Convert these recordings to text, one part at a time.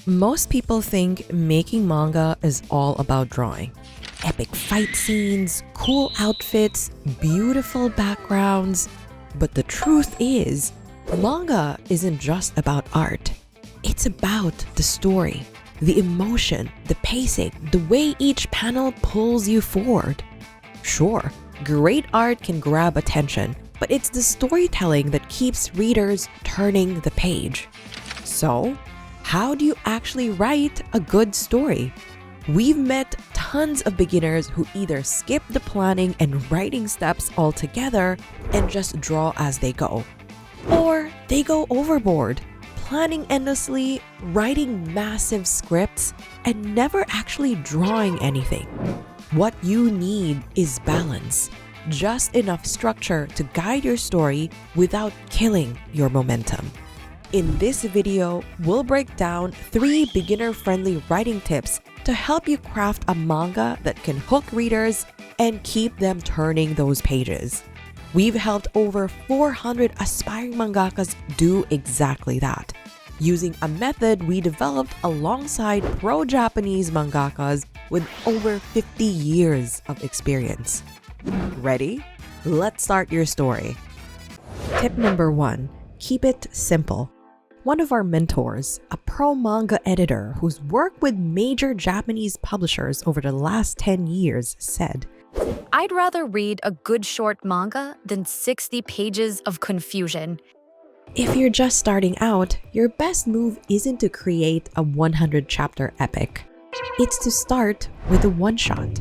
Most people think making manga is all about drawing. Epic fight scenes, cool outfits, beautiful backgrounds. But the truth is, manga isn't just about art. It's about the story, the emotion, the pacing, the way each panel pulls you forward. Sure, great art can grab attention, but it's the storytelling that keeps readers turning the page. So, how do you actually write a good story? We've met tons of beginners who either skip the planning and writing steps altogether and just draw as they go. Or they go overboard, planning endlessly, writing massive scripts, and never actually drawing anything. What you need is balance, just enough structure to guide your story without killing your momentum. In this video, we'll break down 3 beginner-friendly writing tips to help you craft a manga that can hook readers and keep them turning those pages. We've helped over 400 aspiring mangakas do exactly that, using a method we developed alongside pro-Japanese mangakas with over 50 years of experience. Ready? Let's start your story. Tip number 1, keep it simple. One of our mentors, a pro manga editor who's worked with major Japanese publishers over the last 10 years, said, I'd rather read a good short manga than 60 pages of confusion. If you're just starting out, your best move isn't to create a 100-chapter epic. It's to start with a one-shot.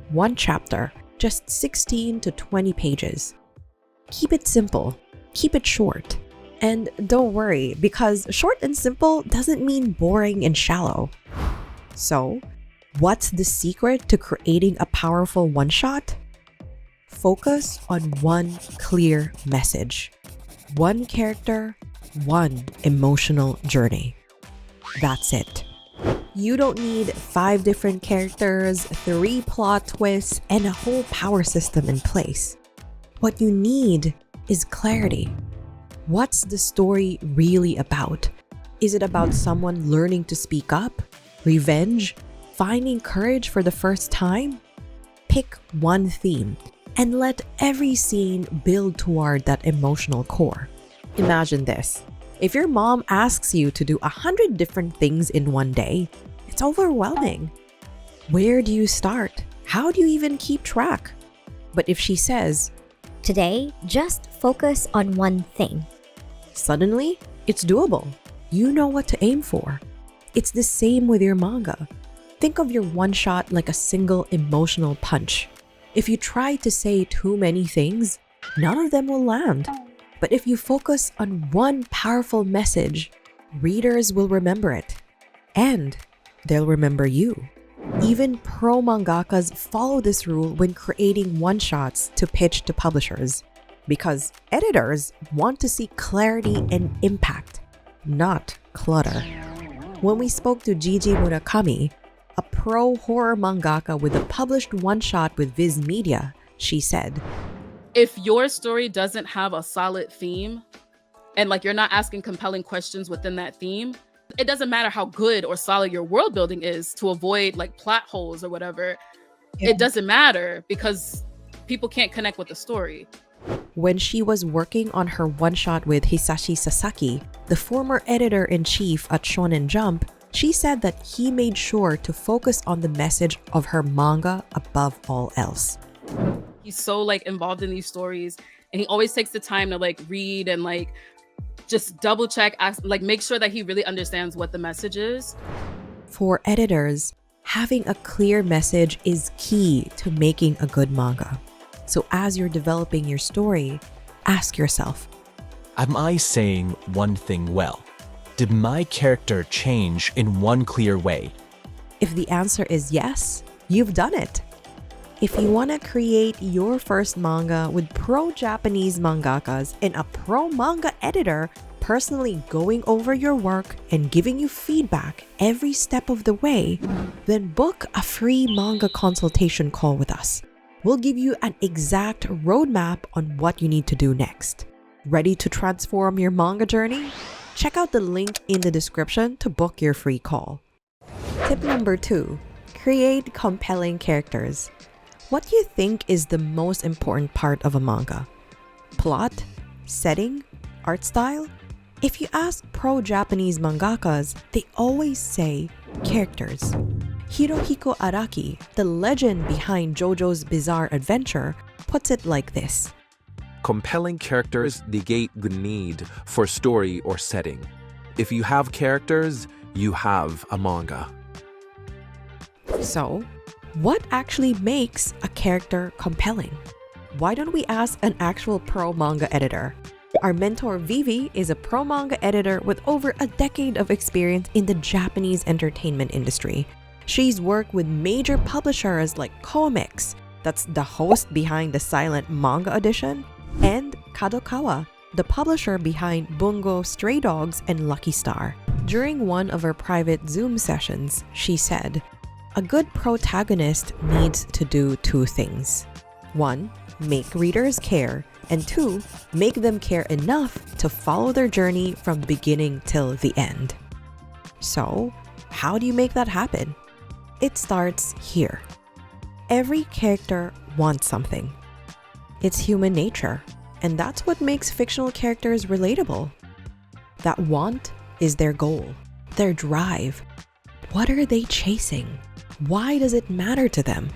One chapter, just 16 to 20 pages. Keep it simple. Keep it short. And don't worry, because short and simple doesn't mean boring and shallow. So, what's the secret to creating a powerful one-shot? Focus on one clear message. One character, one emotional journey. That's it. You don't need 5 different characters, 3 plot twists, and a whole power system in place. What you need is clarity. What's the story really about? Is it about someone learning to speak up? Revenge? Finding courage for the first time? Pick one theme and let every scene build toward that emotional core. Imagine this. If your mom asks you to do 100 different things in one day, it's overwhelming. Where do you start? How do you even keep track? But if she says, Today, just focus on one thing. Suddenly, it's doable. You know what to aim for. It's the same with your manga. Think of your one-shot like a single emotional punch. If you try to say too many things, none of them will land. But if you focus on one powerful message, readers will remember it. And they'll remember you. Even pro mangakas follow this rule when creating one-shots to pitch to publishers. Because editors want to see clarity and impact, not clutter. When we spoke to Gigi Murakami, a pro horror mangaka with a published one-shot with Viz Media, she said, if your story doesn't have a solid theme and you're not asking compelling questions within that theme, it doesn't matter how good or solid your world building is to avoid plot holes or whatever. Yeah. It doesn't matter because people can't connect with the story. When she was working on her one-shot with Hisashi Sasaki, the former editor-in-chief at Shonen Jump, she said that he made sure to focus on the message of her manga above all else. He's so involved in these stories, and he always takes the time to read and just double check, make sure that he really understands what the message is. For editors, having a clear message is key to making a good manga. So as you're developing your story, ask yourself, am I saying one thing well? Did my character change in one clear way? If the answer is yes, you've done it. If you want to create your first manga with pro-Japanese mangakas and a pro-manga editor personally going over your work and giving you feedback every step of the way, then book a free manga consultation call with us. We'll give you an exact roadmap on what you need to do next. Ready to transform your manga journey? Check out the link in the description to book your free call. Tip number 2, create compelling characters. What do you think is the most important part of a manga? Plot? Setting? Art style? If you ask pro-Japanese mangakas, they always say characters. Hirohiko Araki, the legend behind JoJo's Bizarre Adventure, puts it like this. Compelling characters negate the need for story or setting. If you have characters, you have a manga. So, what actually makes a character compelling? Why don't we ask an actual pro manga editor? Our mentor Vivi is a pro manga editor with over a decade of experience in the Japanese entertainment industry. She's worked with major publishers like Comics, that's the host behind the silent manga edition, and Kadokawa, the publisher behind Bungo Stray Dogs and Lucky Star. During one of her private Zoom sessions, she said, "A good protagonist needs to do 2 things. 1, make readers care, and 2, make them care enough to follow their journey from beginning till the end." So, how do you make that happen? It starts here. Every character wants something. It's human nature, and that's what makes fictional characters relatable. That want is their goal, their drive. What are they chasing? Why does it matter to them?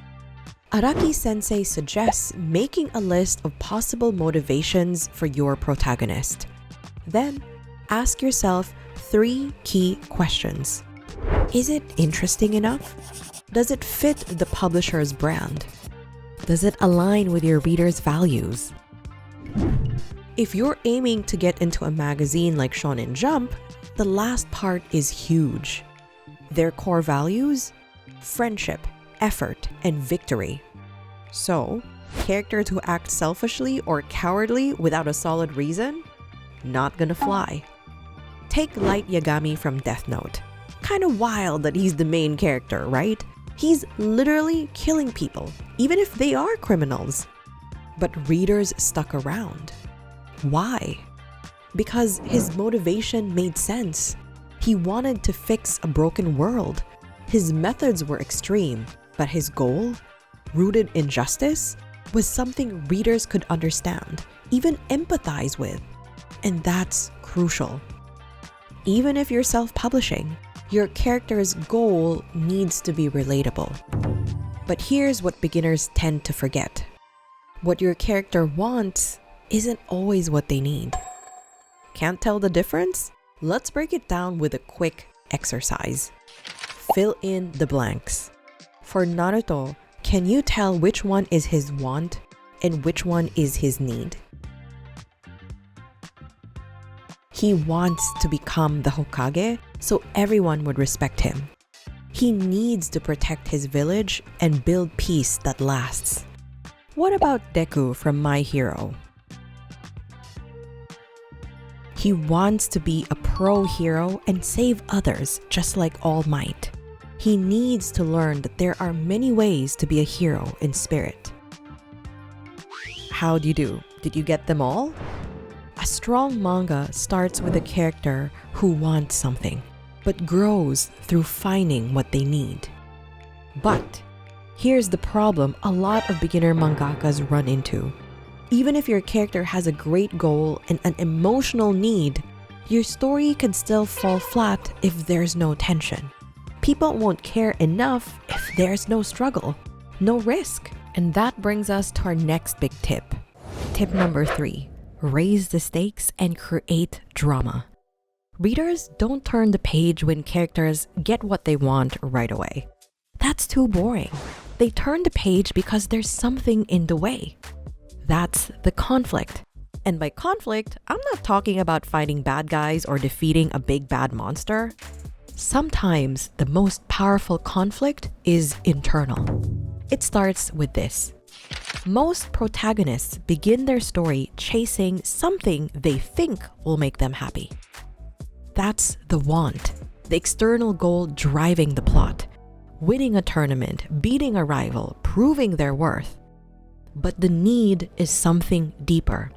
Araki-sensei suggests making a list of possible motivations for your protagonist. Then, ask yourself 3 key questions. Is it interesting enough? Does it fit the publisher's brand? Does it align with your reader's values? If you're aiming to get into a magazine like Shonen Jump, the last part is huge. Their core values? Friendship, effort, and victory. So, characters who act selfishly or cowardly without a solid reason? Not gonna fly. Take Light Yagami from Death Note. Kinda wild that he's the main character, right? He's literally killing people, even if they are criminals. But readers stuck around. Why? Because his motivation made sense. He wanted to fix a broken world. His methods were extreme, but his goal, rooted in justice, was something readers could understand, even empathize with. And that's crucial. Even if you're self-publishing, your character's goal needs to be relatable. But here's what beginners tend to forget. What your character wants isn't always what they need. Can't tell the difference? Let's break it down with a quick exercise. Fill in the blanks. For Naruto, can you tell which one is his want and which one is his need? He wants to become the Hokage so everyone would respect him. He needs to protect his village and build peace that lasts. What about Deku from My Hero? He wants to be a pro-hero and save others just like All Might. He needs to learn that there are many ways to be a hero in spirit. How'd you do? Did you get them all? A strong manga starts with a character who wants something, but grows through finding what they need. But here's the problem a lot of beginner mangakas run into. Even if your character has a great goal and an emotional need, your story can still fall flat if there's no tension. People won't care enough if there's no struggle, no risk. And that brings us to our next big tip. Tip number 3, raise the stakes and create drama. Readers don't turn the page when characters get what they want right away. That's too boring. They turn the page because there's something in the way. That's the conflict. And by conflict, I'm not talking about fighting bad guys or defeating a big bad monster. Sometimes the most powerful conflict is internal. It starts with this. Most protagonists begin their story chasing something they think will make them happy. That's the want, the external goal driving the plot. Winning a tournament, beating a rival, proving their worth. But the need is something deeper.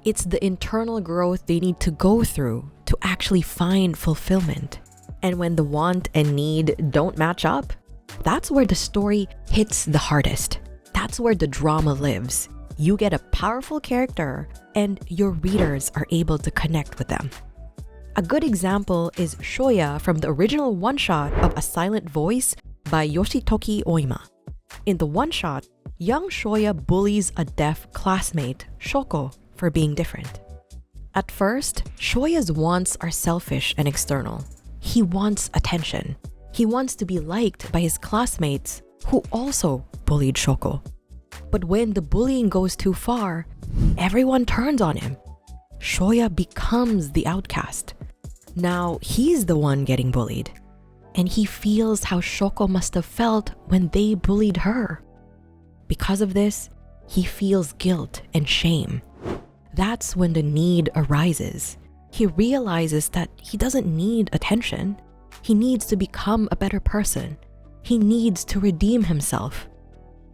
It's the internal growth they need to go through to actually find fulfillment. And when the want and need don't match up, that's where the story hits the hardest. That's where the drama lives. You get a powerful character and your readers are able to connect with them. A good example is Shoya from the original one-shot of A Silent Voice by Yoshitoki Oima. In the one-shot, young Shoya bullies a deaf classmate, Shoko, for being different. At first, Shoya's wants are selfish and external. He wants attention. He wants to be liked by his classmates who also bullied Shoko. But when the bullying goes too far, everyone turns on him. Shoya becomes the outcast. Now he's the one getting bullied. And he feels how Shoko must have felt when they bullied her. Because of this, he feels guilt and shame. That's when the need arises. He realizes that he doesn't need attention. He needs to become a better person. He needs to redeem himself.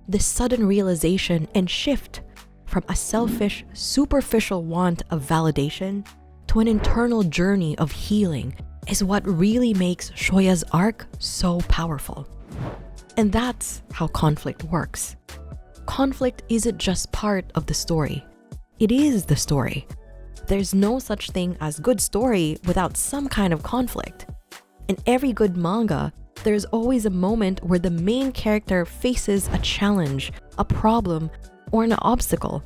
This sudden realization and shift from a selfish, superficial want of validation to an internal journey of healing is what really makes Shoya's arc so powerful. And that's how conflict works. Conflict isn't just part of the story. It is the story. There's no such thing as good story without some kind of conflict. In every good manga, there's always a moment where the main character faces a challenge, a problem, or an obstacle.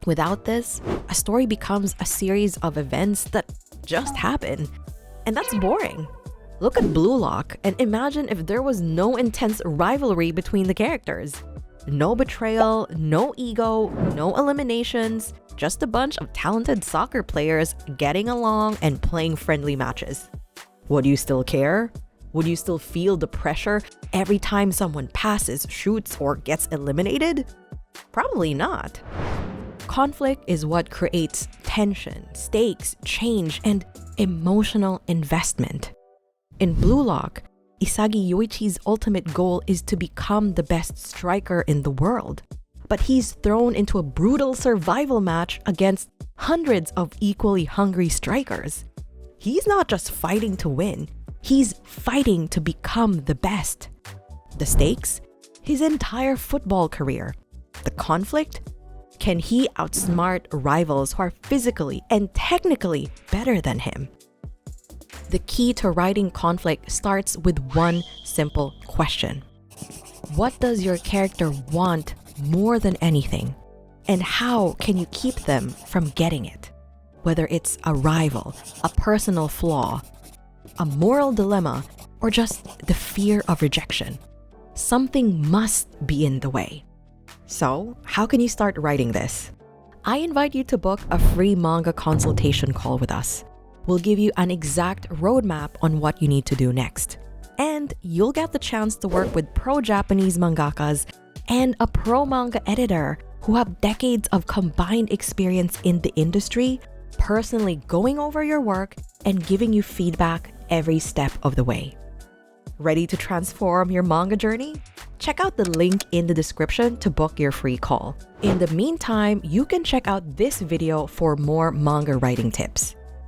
Without this, a story becomes a series of events that just happen. And that's boring. Look at Blue Lock and imagine if there was no intense rivalry between the characters. No betrayal, no ego, no eliminations, just a bunch of talented soccer players getting along and playing friendly matches. Would you still care? Would you still feel the pressure every time someone passes, shoots, or gets eliminated? Probably not. Conflict is what creates tension, stakes, change, and emotional investment. In Blue Lock, Isagi Yoichi's ultimate goal is to become the best striker in the world. But he's thrown into a brutal survival match against hundreds of equally hungry strikers. He's not just fighting to win, he's fighting to become the best. The stakes? His entire football career. The conflict? Can he outsmart rivals who are physically and technically better than him? The key to writing conflict starts with one simple question. What does your character want more than anything? And how can you keep them from getting it? Whether it's a rival, a personal flaw, a moral dilemma, or just the fear of rejection. Something must be in the way. So, how can you start writing this? I invite you to book a free manga consultation call with us. We'll give you an exact roadmap on what you need to do next. And you'll get the chance to work with pro-Japanese mangakas and a pro-manga editor who have decades of combined experience in the industry, personally going over your work and giving you feedback every step of the way. Ready to transform your manga journey? Check out the link in the description to book your free call. In the meantime, you can check out this video for more manga writing tips.